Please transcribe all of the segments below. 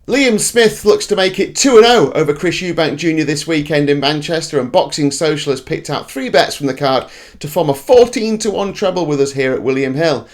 Liam Smith looks to make it 2-0 over Chris Eubank Jr. this weekend in Manchester, and Boxing Social has picked out 3 bets from the card to form a 14-1 treble with us here at William Hill.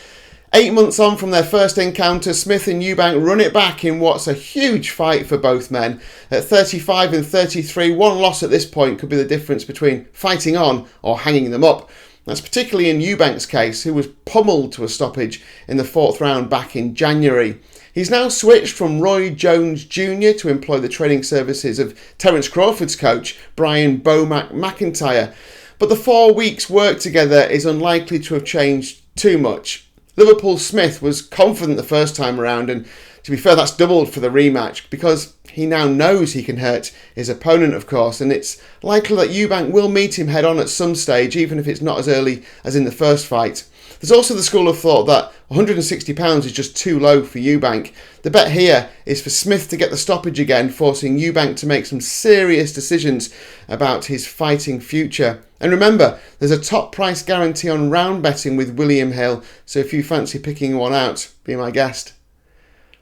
8 months on from their first encounter, Smith and Eubank run it back in what's a huge fight for both men. At 35 and 33, one loss at this point could be the difference between fighting on or hanging them up. That's particularly in Eubank's case, who was pummeled to a stoppage in the 4th round back in January. He's now switched from Roy Jones Jr. to employ the training services of Terence Crawford's coach, Brian Bomac McIntyre. But the 4 weeks' work together is unlikely to have changed too much. Liverpool Smith was confident the first time around, and to be fair, that's doubled for the rematch because he now knows he can hurt his opponent, of course, and it's likely that Eubank will meet him head on at some stage, even if it's not as early as in the first fight. There's also the school of thought that £160 is just too low for Eubank. The bet here is for Smith to get the stoppage again, forcing Eubank to make some serious decisions about his fighting future. And remember, there's a top price guarantee on round betting with William Hill, so if you fancy picking one out, be my guest.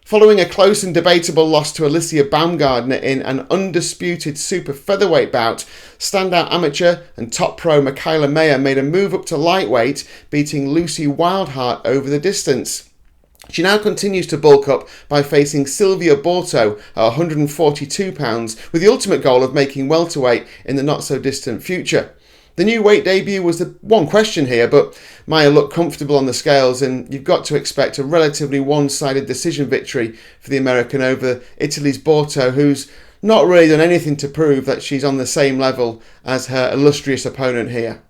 Following a close and debatable loss to Alicia Baumgardner in an undisputed super featherweight bout, standout amateur and top pro Michaela Mayer made a move up to lightweight, beating Lucy Wildheart over the distance. She now continues to bulk up by facing Silvia Borto at £142, with the ultimate goal of making welterweight in the not-so-distant future. The new weight debut was the one question here, but Mayer looked comfortable on the scales, and you've got to expect a relatively one-sided decision victory for the American over Italy's Borto, who's not really done anything to prove that she's on the same level as her illustrious opponent here.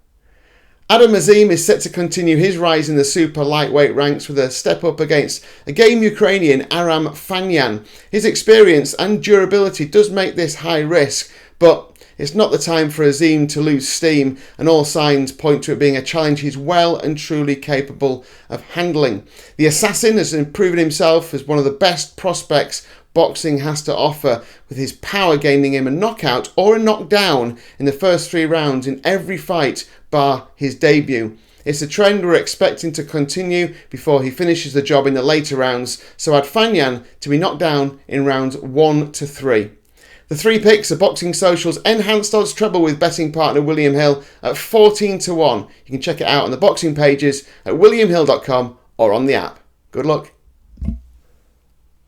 Adam Azim is set to continue his rise in the super lightweight ranks with a step up against a game Ukrainian Aram Fanyan. His experience and durability does make this high risk, but it's not the time for Azim to lose steam, and all signs point to it being a challenge he's well and truly capable of handling. The assassin has proven himself as one of the best prospects boxing has to offer, with his power gaining him a knockout or a knockdown in the first 3 rounds in every fight bar his debut. It's a trend we're expecting to continue before he finishes the job in the later rounds, so I'd Fanyan to be knocked down in rounds 1 to 3. The 3 picks are Boxing Social's enhanced odds treble with betting partner William Hill at 14-1. You can check it out on the boxing pages at williamhill.com or on the app. Good luck.